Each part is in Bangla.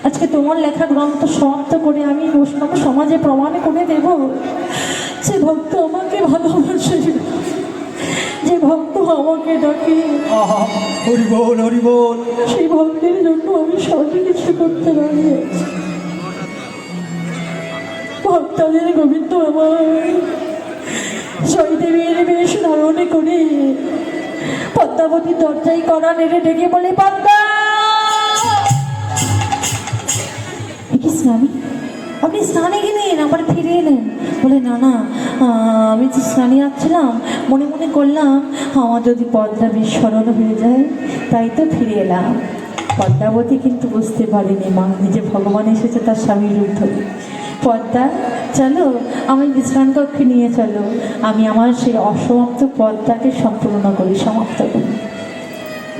আজকে তোমার লেখা গ্রন্থ সমাপ্ত করে আমি বৈষ্ণব সমাজে প্রমাণ করে দেব যে ভক্ত আমাকে ভালোবাসে, যে ভক্ত আমাকে ডাকে। হরি বল হরি বল। সেই ভক্তের জন্য আমি সবই কিছু করতে পারি। ভক্তদের গোবিন্দ আমার জয়দেবীর বেশ ধারণে করে পদ্মাবতী দরজায় কড়া নেড়ে ডেকে বলে, পদ্মা কি স্নানী, আপনি স্নানে গেলেন আবার ফিরে এলেন? বলে না না, আমি তো স্নানে যাচ্ছিলাম, মনে মনে করলাম আমার যদি পদ্মা বিস্মরণ হয়ে যায়, তাই তো ফিরে এলাম। পদ্মাবতী কিন্তু বুঝতে পারেনি মা নিজে ভগবান এসেছে তার স্বামীর রূপ ধরে। পদ্মা চলো আমি বিশ্রাম কক্ষে নিয়ে চলো, আমি আমার সেই অসমাপ্ত পদ্মাকে সম্পূর্ণ করি, সমাপ্ত করি।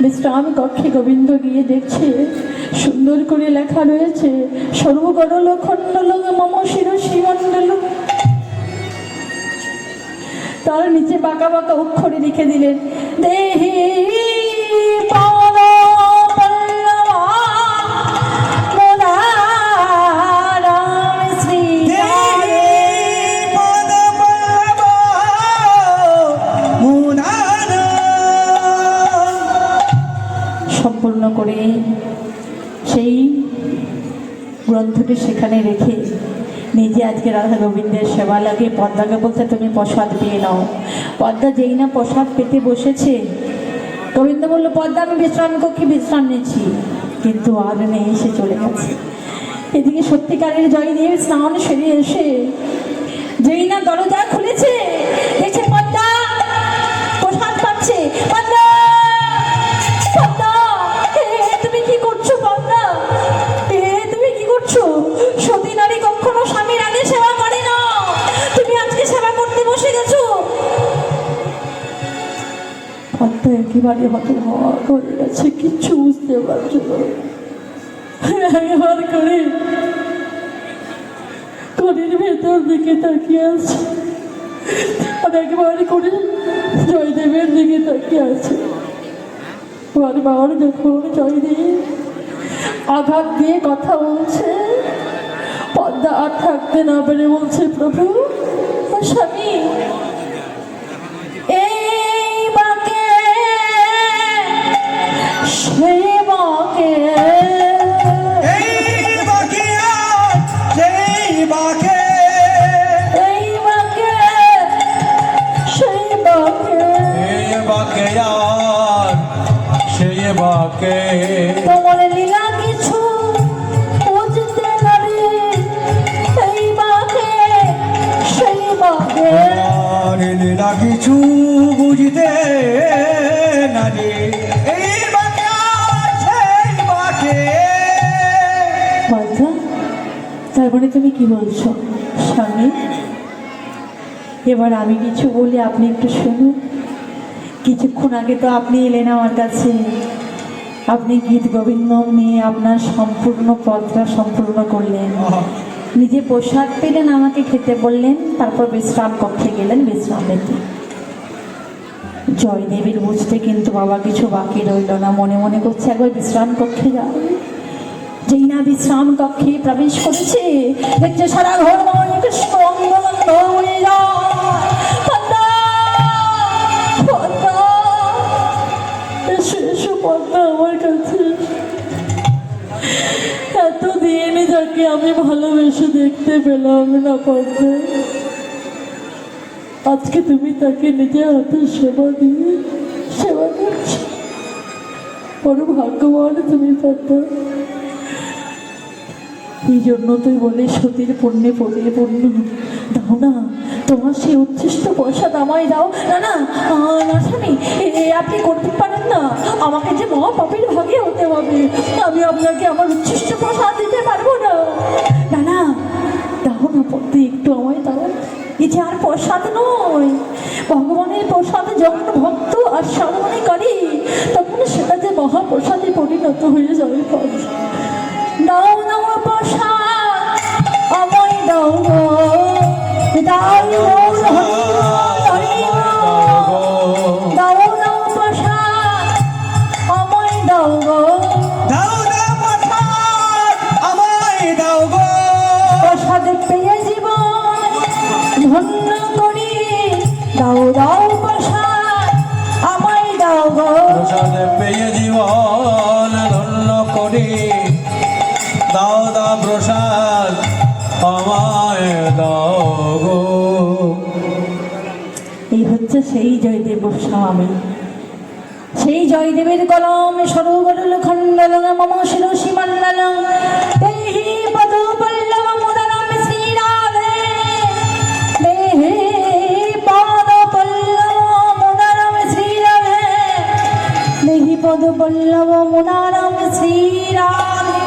বিশ্রাম কক্ষে গোবিন্দ গিয়ে দেখছে সুন্দর করে লেখা রয়েছে, সর্বগরল খণ্ডল মম শির শিমণ্ডল। তার নিচে বাঁকা বাঁকা অক্ষরে লিখে দিলেন, দেহি সম্পূর্ণ করে সেই গ্রন্থটি সেখানে রেখে নিজে আজকে রাধা গোবিন্দের সেবা লাগে। পদ্মাকে বলতে তুমি প্রসাদ পেয়ে নাও। পদ্মা যেই না প্রসাদ পেতে বসেছে, গোবিন্দ বললো, পদ্মা আমি বিশ্রাম কক্ষে বিশ্রাম নিচ্ছি, কিন্তু আর নেই, এসে চলে গেছে। এদিকে সত্যিকারের জয়দেব স্নান সেরে এসে যেই না দরজা খুলেছে, দেখছে পদ্মা প্রসাদ পাচ্ছে। পদ্মা পদ্মা, তুমি কি করছো? পদ্মা তুমি কি করছো? সতী নারী কখনো স্বামীর আগে সেবা করে না, তুমি আজকে সেবা করতে বসে গেছো। পদ্মা একেবারে হতভম্ব হয়ে গেছে, কিচ্ছু বুঝতে পারছো না। একবার করে ঘরের ভেতর দিকে তাকিয়ে আছে, আর একবার করে জয়দেবের দিকে তাকিয়ে আছে। বারবার যখন জয়দেব আঘাত দিয়ে কথা বলছে, পদ্মা আর থাকতে না পেরে বলছে, প্রভু স্বামী এই বাকে সেই বাকে তোমার লীলা কিছু বুঝতে না রে, এই বাকে সেই বাকে লীলা কিছু বুঝতে না রে, এই বাকে সেই বাকে। তারপরে তুমি কি বলছো স্বামী? এবার আমি কিছু বলি, আপনি একটু শুনুন। কিছুক্ষণ আগে তো আপনি এলেন আমার কাছে, আপনি গীত গোবিন্দ নিয়ে আপনার সম্পূর্ণ পত্রা সম্পূর্ণ করলেন, নিজে প্রসাদ পেলেন, আমাকে খেতে বললেন, তারপর বিশ্রাম কক্ষে গেলেন বিশ্রাম নিতে। জয়দেবীর বুঝতে কিন্তু বাবা কিছু বাকি রইল না, মনে মনে করছে একবার বিশ্রাম কক্ষে যাও। যেই না বিশ্রাম কক্ষে প্রবেশ করেছে, দেখছে সারা ঘর কৃষ্ণ অঙ্গনন্দ হয়ে যায়। আমার কাছে এতদিন যাকে আমি ভালোবেসে দেখতে পেলাম না পদ্মা, আজকে তুমি তাকে নিজের হাতে সেবা দিয়ে সেবা করছো। বড় ভাগ্যবান তুমি পদ্মা। এই জন্য তুই বলে সতীর পুণ্যে পড়িয়ে পূর্ণ। দাও না তোমার সেই উচ্ছিষ্ট প্রসাদ আমায় দাও। না না না স্বামী, আপনি করতে পারেন না, আমাকে যে মহাপাপীর ভাগে হতে হবে, আমি আপনাকে আমার উচ্ছিষ্ট প্রসাদ দিতে পারবো না। না না দাও না পদ্মা, একটু আমায় দাও। এই যে আর প্রসাদ নয়, ভগবানের প্রসাদে যখন ভক্ত আর সাধনে করে, তখন সেটা যে মহাপ্রসাদে পরিণত হয়ে যাবে। দাও দাও প্রসাদ আমায় দাও, দাও দাও প্রসাদ আমায় দাও, দাও দাও প্রসাদ আমায় জীবন ধন্য করে দাও দাও প্রসাদ আমায় দাও গো। এই হচ্ছে সেই জয়দেব গোস্বামী, সেই জয়দেবের কলম সরোবরল খণ্ডল মম শিরসি মণ্ডল দেহি পদ পল্লব মুদরম শ্রীরাধে দেহি পদ পল্লব মুদরম শ্রীরাধে দেহি পদ পল্লব মুদরম শ্রীরাধে।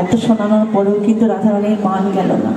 এত শোনানোর পরেও কিন্তু রাধারানীর মান গেল না।